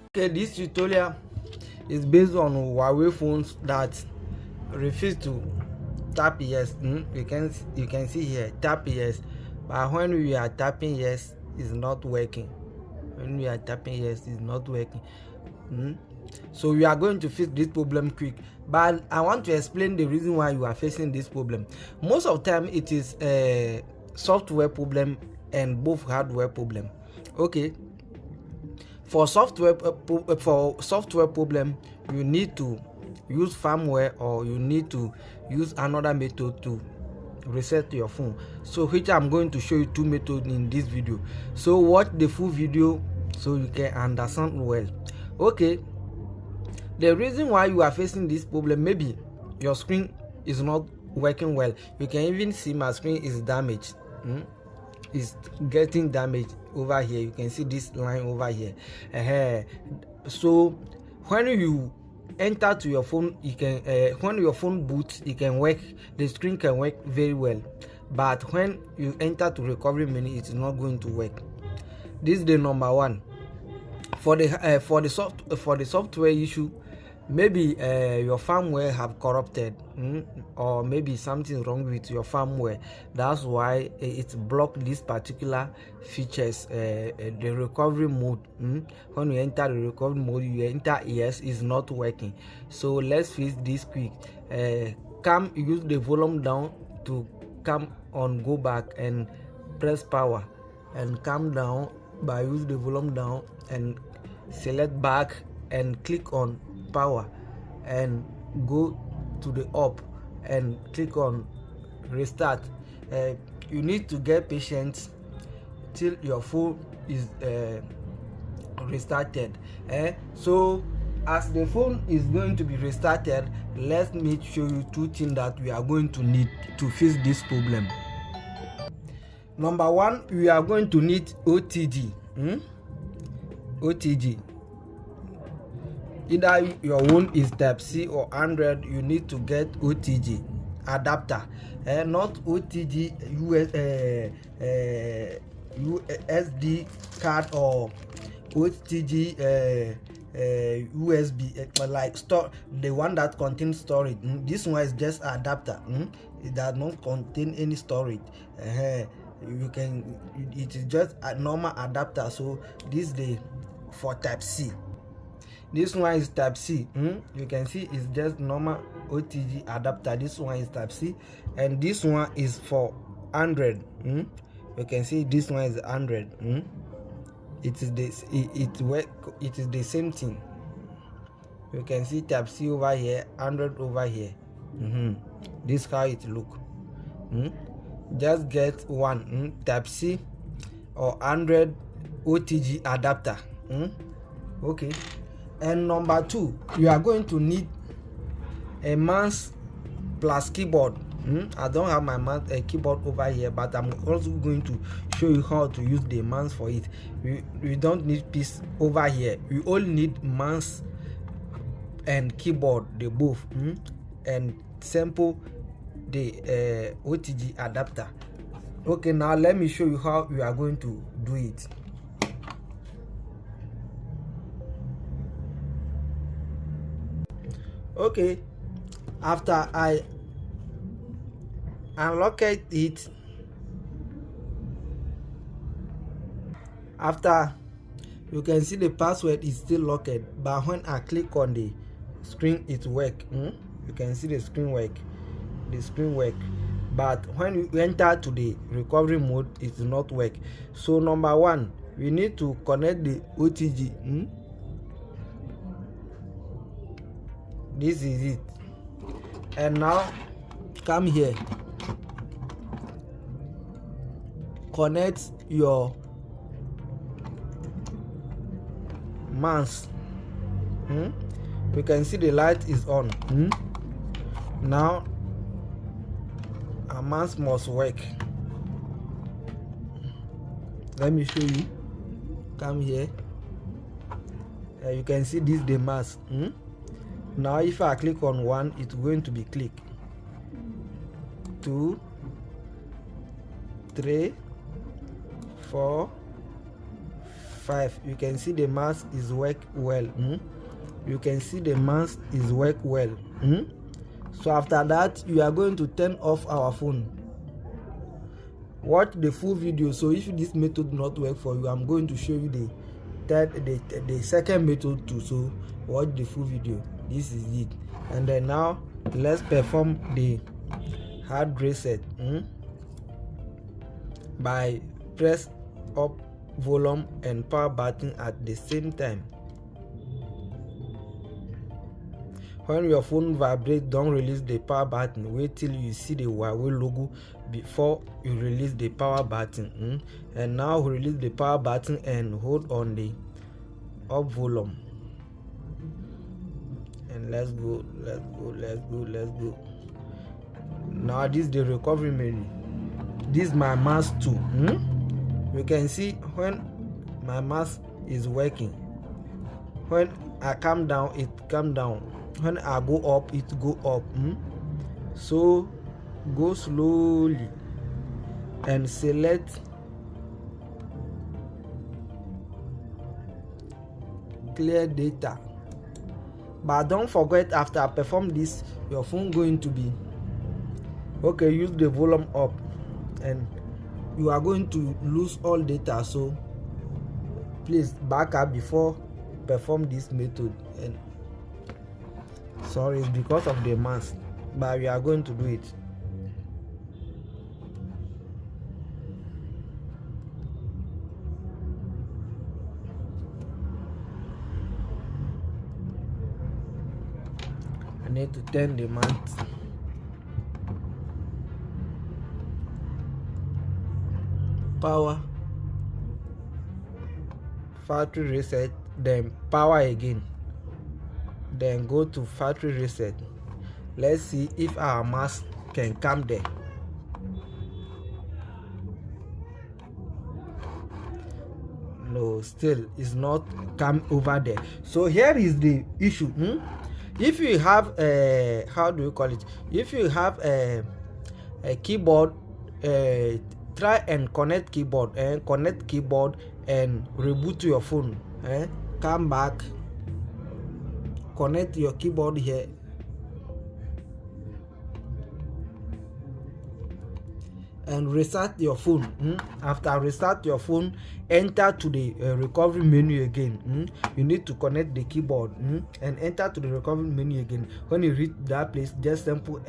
Okay, this tutorial is based on Huawei phones that refuse to tap yes. You can see here tap yes, but when we are tapping yes, it's not working. When we are tapping yes, it's not working. So we are going to fix this problem quick, but I want to explain the reason why you are facing this problem. Most of the time it is a software problem and both hardware problem. Okay, for software problem, you need to use firmware or you need to use another method to reset your phone, so which I'm going to show you two methods in this video. So watch the full video so you can understand well. Okay, the reason why you are facing this problem, maybe your screen is not working well. You can even see my screen is damaged. Is getting damaged over here. You can see this line over here. So when you enter to your phone, you can when your phone boots, it can work, the screen can work very well, but when you enter to recovery menu, it's not going to work. This is the number one. For the software issue, maybe your firmware have corrupted, or maybe something wrong with your firmware. That's why it blocked this particular features. The recovery mode, when you enter the recovery mode, you enter yes, is not working. So let's fix this quick. Use the volume down to come on, go back and press power and come down. By use the volume down and select back and click on power and go to the up and click on restart. You need to get patient till your phone is restarted. So as the phone is going to be restarted, let me show you two things that we are going to need to fix this problem. Number one, we are going to need OTG. OTG. Either your own is type C or Android, you need to get OTG adapter, not OTG USB card or OTG USB, like store, the one that contains storage. This one is just adapter. It does not contain any storage. It is just a normal adapter. So this is the for type C. This one is type C. You can see it's just normal OTG adapter. This one is type C, and this one is for Android. You can see this one is Android. It is this. It is the same thing. You can see type C over here, Android over here. This how it look. Just get one, type C or Android OTG adapter. Okay, and number two, you are going to need a mouse plus keyboard. I don't have my mouse keyboard over here, but I'm also going to show you how to use the mouse for it. We don't need piece over here. We all need mouse and keyboard, the both, and sample the OTG adapter. Okay, now let me show you how you are going to do it. Okay, after I unlock it, after you can see the password is still locked, but when I click on the screen, it work. You can see the screen work. But when you enter to the recovery mode, it will not work. So number one, we need to connect the OTG. This is it. And now come here, connect your mouse. You can see the light is on. Now a mouse must work. Let me show you. Come here. You can see this the mouse. Now if I click on one, it's going to be click. 2, 3, 4, 5, you can see the mouse is work well. You can see the mouse is work well. So after that, you are going to turn off our phone. Watch the full video. So if this method not work for you, I'm going to show you the second method too. So watch the full video. This is it. And then now let's perform the hard reset by press up volume and power button at the same time. When your phone vibrates, don't release the power button. Wait till you see the Huawei logo before you release the power button. And now release the power button and hold on the up volume. And let's go. Now this is the recovery menu. This is my mouse too. You can see when my mouse is working. When I come down, it come down. When I go up, it go up. So go slowly and select clear data. But don't forget, after I perform this, your phone going to be okay. Use the volume up and you are going to lose all data. So please back up before perform this method. And sorry, it's because of the mask, but we are going to do it. I need to turn the mask. Power, factory reset, then power again, then go to factory reset. Let's see if our mouse can come there. No, still is not come over there. So here is the issue. If you have a, how do you call it, if you have a keyboard, try and connect keyboard and reboot your phone. Come back, connect your keyboard here, and restart your phone. After restart your phone, enter to the recovery menu again. You need to connect the keyboard and enter to the recovery menu again. When you reach that place, just simple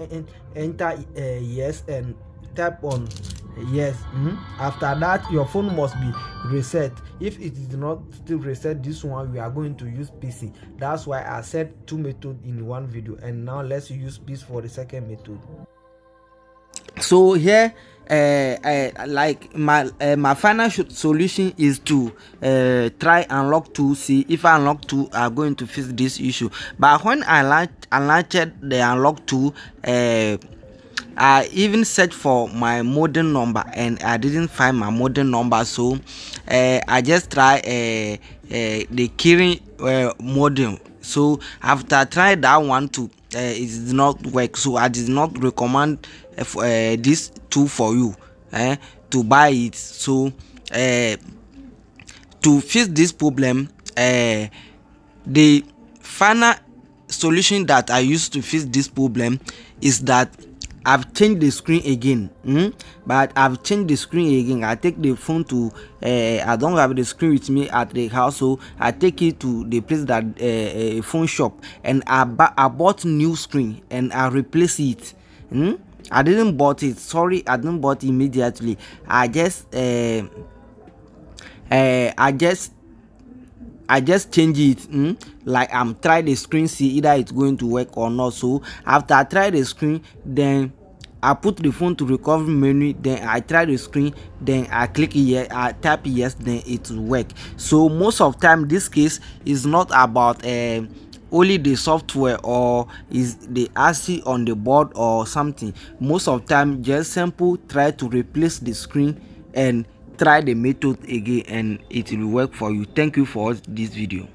enter yes and tap on yes. After that, your phone must be reset. If it is not still reset, this one we are going to use PC. That's why I said 2 methods in one video. And now let's use PC for the second method. So here like my final solution is to try unlock 2, see if I unlock 2 are going to fix this issue. But when I launched the unlock 2, I even searched for my model number and I didn't find my model number. So I just try the keyring modem. So after I tried that one too, it did not work. So I did not recommend this tool for you to buy it. So to fix this problem, the final solution that I used to fix this problem is that I've changed the screen again. But I've changed the screen again. I take the phone to I don't have the screen with me at the house, so I take it to the place that a phone shop, and I bought new screen and I replace it. I didn't bought it. Sorry, I didn't bought it immediately. I just change it. Like I'm try the screen, see either it's going to work or not. So after I try the screen, then I put the phone to recovery menu, then I try the screen, then I click yes, I tap yes, then it will work. So most of time this case is not about only the software or is the RC on the board or something. Most of time just simple try to replace the screen and try the method again and it will work for you. Thank you for this video.